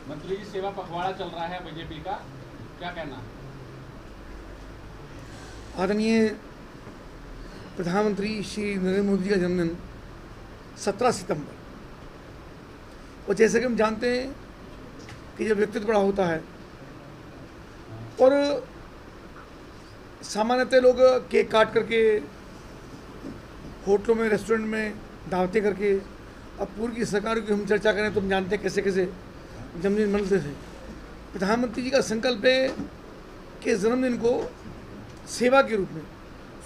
मंत्री जी सेवा पखवाड़ा चल रहा है बीजेपी का, क्या कहना है? आदरणीय प्रधानमंत्री श्री नरेंद्र मोदी जी का जन्मदिन 17 सितंबर, और जैसे कि हम जानते हैं कि जब व्यक्तित्व बड़ा होता है और सामान्यतः लोग केक काट करके होटलों में, रेस्टोरेंट में दावतें करके, अब पूर्व की सरकार की हम चर्चा करें तो हम जानते हैं कैसे कैसे जन्मदिन मनाते थे। प्रधानमंत्री जी का संकल्प है कि जन्मदिन को सेवा के रूप में,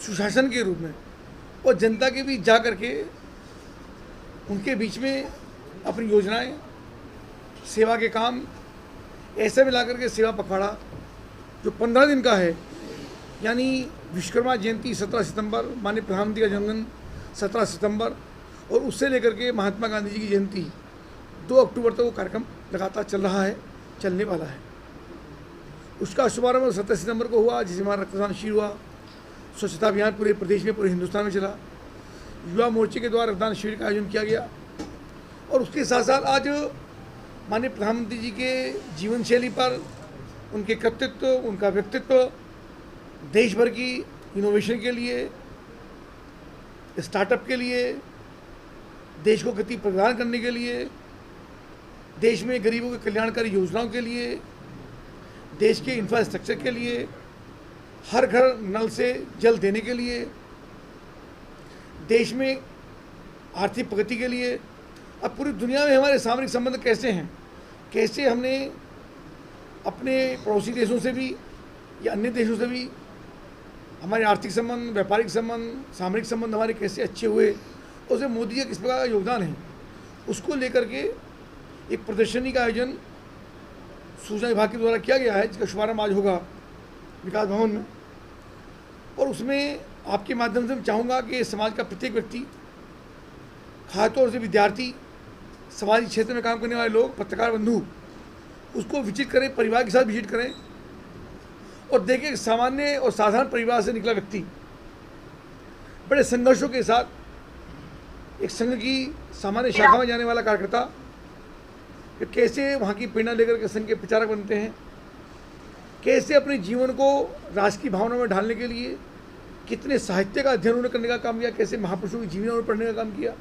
सुशासन के रूप में और जनता के बीच जा करके उनके बीच में अपनी योजनाएं, सेवा के काम ऐसे मिला करके सेवा पखवाड़ा जो 15 दिन का है, यानी विश्वकर्मा जयंती 17 सितंबर, माननीय प्रधानमंत्री का जन्मदिन 17 सितंबर, और उससे लेकर के महात्मा गांधी जी की जयंती 2 अक्टूबर तक वो कार्यक्रम लगातार चल रहा है, चलने वाला है। उसका शुभारंभ 17 सितंबर को हुआ, जिसे हमारा रक्तदान शिविर हुआ, स्वच्छता अभियान पूरे प्रदेश में, पूरे हिंदुस्तान में चला, युवा मोर्चे के द्वारा रक्तदान शिविर का आयोजन किया गया। और उसके साथ साथ आज माननीय प्रधानमंत्री जी के जीवन शैली पर, उनके कर्तृत्व, उनका व्यक्तित्व, देश भर की इनोवेशन के लिए, स्टार्टअप के लिए, देश को गति प्रदान करने के लिए, देश में गरीबों के कल्याणकारी योजनाओं के लिए, देश के इंफ्रास्ट्रक्चर के लिए, हर घर नल से जल देने के लिए, देश में आर्थिक प्रगति के लिए। अब पूरी दुनिया में हमारे सामरिक संबंध कैसे हैं, कैसे हमने अपने पड़ोसी देशों से भी या अन्य देशों से भी हमारे आर्थिक संबंध, व्यापारिक संबंध, सामरिक संबंध हमारे कैसे अच्छे हुए, उसमें मोदी का किस प्रकार का योगदान है, उसको लेकर के एक प्रदर्शनी का आयोजन सूचना विभाग के द्वारा किया गया है, जिसका शुभारंभ आज होगा विकास भवन में। और उसमें आपके माध्यम से मैं चाहूँगा कि समाज का प्रत्येक व्यक्ति, खासतौर से विद्यार्थी, समाजी क्षेत्र में काम करने वाले लोग, पत्रकार बंधु, उसको विजिट करें, परिवार के साथ विजिट करें और देखें सामान्य और साधारण परिवार से निकला व्यक्ति बड़े संघर्षों के साथ एक संघ की सामान्य शाखा में जाने वाला कार्यकर्ता कि कैसे वहाँ की प्रेरणा लेकर के संघ के प्रचारक बनते हैं, कैसे अपने जीवन को राष्ट्र की भावना में ढालने के लिए कितने साहित्य का अध्ययन उन्होंने करने का काम किया, कैसे महापुरुषों की जीवनी उन्होंने पढ़ने का काम किया।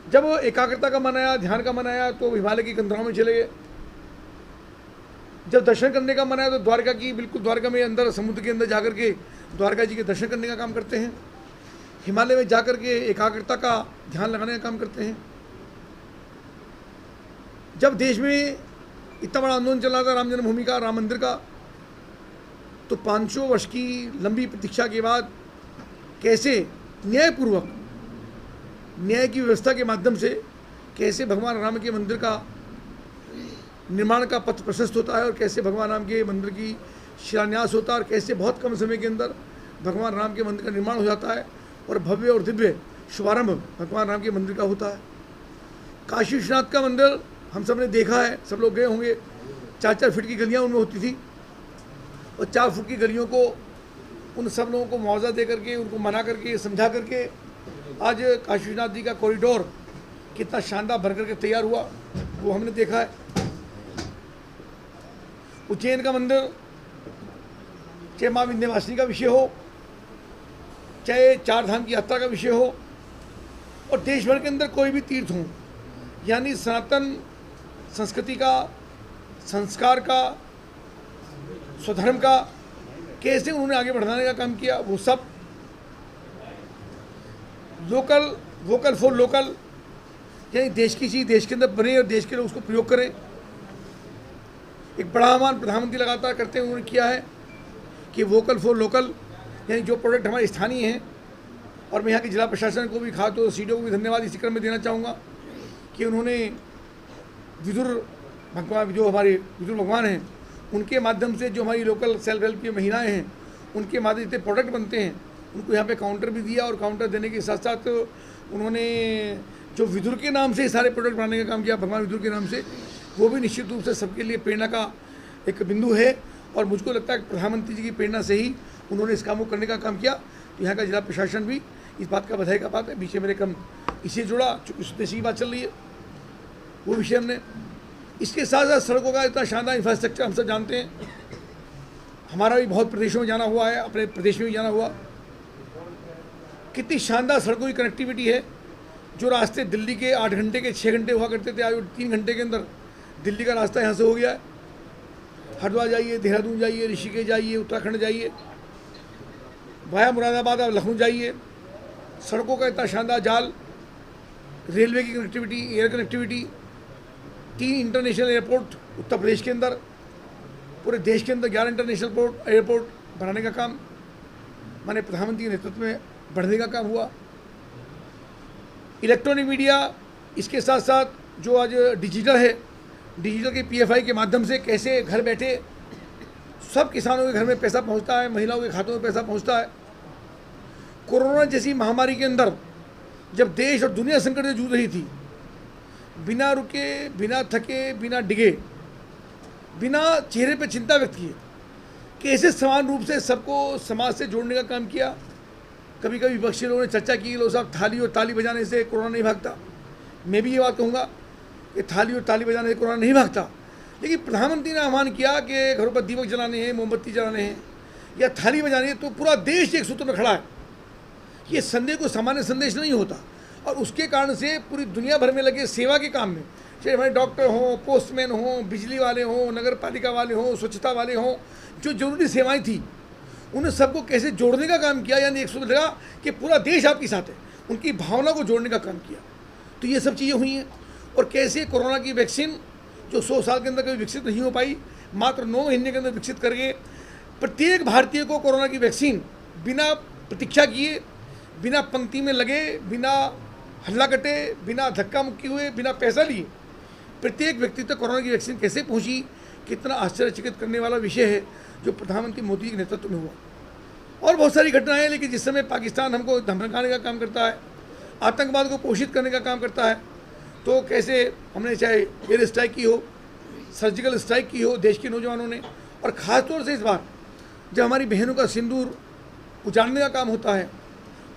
जब एकाग्रता का मन आया, ध्यान का मन आया, तो हिमालय की कंदराओं में चले गए। जब दर्शन करने का मन आया तो द्वारका की, बिल्कुल द्वारका में अंदर, समुद्र के अंदर जाकर के द्वारका जी के दर्शन करने का काम करते हैं। हिमालय में जाकर के एकाग्रता का ध्यान लगाने का काम करते हैं। जब देश में इतना बड़ा आंदोलन चल रहा था राम जन्मभूमि का, राम मंदिर का, तो 500 वर्ष की लंबी प्रतीक्षा के बाद कैसे न्यायपूर्वक, न्याय की व्यवस्था के माध्यम से कैसे भगवान राम के मंदिर का निर्माण का पथ प्रशस्त होता है और कैसे भगवान राम के मंदिर की शिलान्यास होता है और कैसे बहुत कम समय के अंदर भगवान राम के मंदिर का निर्माण हो जाता है और भव्य और दिव्य शुभारंभ भगवान राम के मंदिर का होता है। काशी विश्वनाथ का मंदिर हम सब ने देखा है, सब लोग गए होंगे। 4-4 फीट की गलियाँ उनमें होती थी और 4 फुट की गलियों को उन सब लोगों को मुआवजा दे करके, उनको मना करके, समझा करके आज काशी विश्वनाथ जी का कॉरिडोर कितना शानदार भर करके तैयार हुआ, वो हमने देखा है। उज्जैन का मंदिर, चाहे माँ विंध्यवासिनी का विषय हो, चाहे 4 धाम की यात्रा का विषय हो, और देश भर के अंदर कोई भी तीर्थ हो, यानी सनातन संस्कृति का, संस्कार का, स्वधर्म का कैसे उन्होंने आगे बढ़ाने का काम किया, वो सब लोकल, वोकल फॉर लोकल, यानी देश की चीज़ देश के अंदर बने और देश के लोग उसको प्रयोग करें। एक बड़ा आह्वान प्रधानमंत्री लगातार करते हुए उन्होंने किया है कि वोकल फॉर लोकल, यानी जो प्रोडक्ट हमारे स्थानीय हैं। और मैं यहाँ के जिला प्रशासन को भी, खासतौर से सीडीओ को भी धन्यवाद इसी क्रम में देना चाहूँगा कि उन्होंने विदुर भगवान, जो हमारे विदुर भगवान हैं, उनके माध्यम से जो हमारी लोकल सेल्फ हेल्प की महिलाएँ हैं, उनके माध्यम से प्रोडक्ट बनते हैं, उनको यहाँ पे काउंटर भी दिया। और काउंटर देने के साथ साथ उन्होंने जो विदुर के नाम से सारे प्रोडक्ट बनाने का काम किया, भगवान विदुर के नाम से, वो भी निश्चित रूप से सबके लिए प्रेरणा का एक बिंदु है। और मुझको लगता है कि प्रधानमंत्री जी की प्रेरणा से ही उन्होंने इस काम को करने का काम किया। तो यहाँ का जिला प्रशासन भी इस बात का बधाई का बात है। पीछे मेरे कम इसे जुड़ा, चूँकि उद्देश्य की बात चल रही है, वो विषय हमने इसके साथ साथ सड़कों का इतना शानदार इंफ्रास्ट्रक्चर हम सब जानते हैं, हमारा भी बहुत प्रदेशों में जाना हुआ है, अपने प्रदेश में भी जाना हुआ। कितनी शानदार सड़कों की कनेक्टिविटी है। जो रास्ते दिल्ली के 8 घंटे के 6 घंटे हुआ करते थे, आज 3 घंटे के अंदर दिल्ली का रास्ता यहाँ से हो गया है। हरिद्वार जाइए, देहरादून जाइए, ऋषिकेश जाइए, उत्तराखंड जाइए, वाया मुरादाबाद आप लखनऊ जाइए, सड़कों का इतना शानदार जाल, रेलवे की connectivity, air connectivity, 3 international airport Uttar Pradesh के अंदर, पूरे देश के अंदर 11 इंटरनेशनल एयरपोर्ट बनाने का काम माननीय प्रधानमंत्री के नेतृत्व में बढ़ने का काम हुआ। इलेक्ट्रॉनिक मीडिया, इसके साथ साथ जो आज डिजिटल है, डिजिटल के PFI के माध्यम से कैसे घर बैठे सब किसानों के घर में पैसा पहुंचता है, महिलाओं के खातों में पैसा पहुंचता है। कोरोना जैसी महामारी के अंदर जब देश और दुनिया संकट से जूझ रही थी, बिना रुके, बिना थके, बिना डिगे, बिना चेहरे पे चिंता व्यक्त किए कैसे समान रूप से सबको समाज से जोड़ने का काम किया। कभी कभी विपक्षी लोगों ने चर्चा की, लोग साहब थाली और ताली बजाने से कोरोना नहीं भागता। मैं भी ये बात कहूँगा कि थाली और ताली बजाने से कोरोना नहीं भागता, लेकिन प्रधानमंत्री ने आह्वान किया कि घरों पर दीपक जलाने हैं, मोमबत्ती जलाने हैं या थाली बजानी है, तो पूरा देश एक सूत्र में खड़ा है। ये संदेश को सामान्य संदेश नहीं होता, और उसके कारण से पूरी दुनिया भर में लगे सेवा के काम में, चाहे हमारे डॉक्टर हों, पोस्टमैन हों, बिजली वाले हों, नगर पालिका वाले हों, स्वच्छता वाले हों, जो जरूरी सेवाएं थी उन्हें सबको कैसे जोड़ने का काम किया। यानी एक सूत्र लगा कि पूरा देश आपके साथ है, उनकी भावना को जोड़ने का काम किया। तो ये सब चीज़ें हुई हैं। और कैसे कोरोना की वैक्सीन जो 100 साल के अंदर कभी विकसित नहीं हो पाई, मात्र 9 महीने के अंदर विकसित करके प्रत्येक भारतीय को कोरोना की वैक्सीन बिना प्रतीक्षा किए, बिना पंक्ति में लगे, बिना हल्ला कटे, बिना धक्का मुक्की हुए, बिना पैसा लिए प्रत्येक व्यक्ति तक कोरोना की वैक्सीन कैसे पहुंची, कितना आश्चर्यचकित करने वाला विषय है जो प्रधानमंत्री मोदी के नेतृत्व में हुआ। और बहुत सारी घटनाएं हैं, लेकिन जिस समय पाकिस्तान हमको धमकाने का काम करता है, आतंकवाद को पोषित करने का काम करता है, तो कैसे हमने चाहे एयर स्ट्राइक की हो, सर्जिकल स्ट्राइक की हो देश के नौजवानों ने, और ख़ासतौर से इस बार जब हमारी बहनों का सिंदूर उजाड़ने का काम होता है,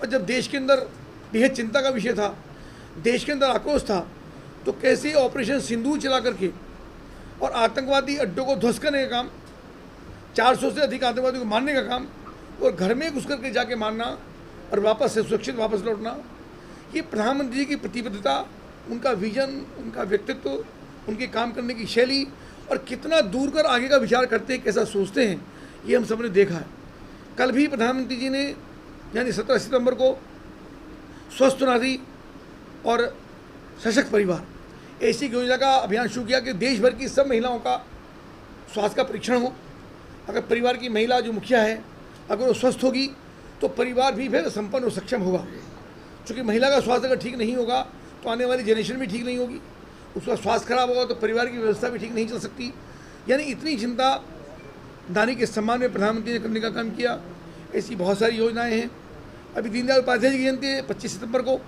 और जब देश के अंदर बेहद चिंता का विषय था, देश के अंदर आक्रोश था, तो कैसे ऑपरेशन सिंदूर चला करके और आतंकवादी अड्डों को ध्वस्त करने का काम, 400 से अधिक आतंकवादियों को मारने का काम, और घर में घुस करके जाके मारना और वापस से सुरक्षित वापस लौटना, ये प्रधानमंत्री जी की प्रतिबद्धता, उनका विजन, उनका व्यक्तित्व, उनके काम करने की शैली, और कितना दूर कर आगे का विचार करते हैं, कैसा सोचते हैं, ये हम सब ने देखा है। कल भी प्रधानमंत्री जी ने यानी 17 सितंबर को स्वस्थ नारी और सशक्त परिवार ऐसी योजना का अभियान शुरू किया कि देश भर की सब महिलाओं का स्वास्थ्य का परीक्षण हो। अगर परिवार की महिला जो मुखिया है अगर वो स्वस्थ होगी तो परिवार भी फिर संपन्न और सक्षम होगा। क्योंकि महिला का स्वास्थ्य अगर ठीक नहीं होगा तो आने वाली जनरेशन भी ठीक नहीं होगी, उसका स्वास्थ्य खराब होगा तो परिवार की व्यवस्था भी ठीक नहीं चल सकती। यानी इतनी चिंता नारी के सम्मान में प्रधानमंत्री ने करने का काम किया। ऐसी बहुत सारी योजनाएं हैं। अभी दीनदयाल उपाध्याय की जयंती है 25 सितंबर को,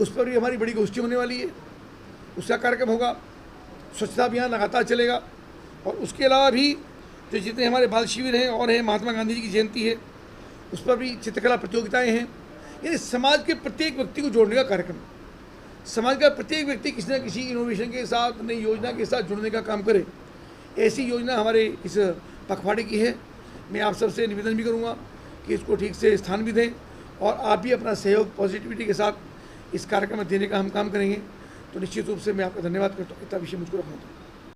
उस पर भी हमारी बड़ी गोष्ठी होने वाली है, उसका कार्यक्रम होगा। स्वच्छता अभियान लगातार चलेगा। और उसके अलावा भी जो जितने हमारे बाल शिविर हैं और हैं, महात्मा गांधी जी की जयंती है उस पर भी चित्रकला प्रतियोगिताएं हैं। यानी समाज के प्रत्येक व्यक्ति को जोड़ने का कार्यक्रम, समाज का प्रत्येक व्यक्ति किसी न किसी इनोवेशन के साथ, नई योजना के साथ जुड़ने का काम करे, ऐसी योजना हमारे इस पखवाड़े की है। मैं आप सबसे निवेदन भी करूँगा कि इसको ठीक से स्थान भी दें और आप भी अपना सहयोग पॉजिटिविटी के साथ इस कार्यक्रम में देने का हम काम करेंगे। तो निश्चित रूप से मैं आपका धन्यवाद करता हूँ। इतना विषय मुझको रखना था।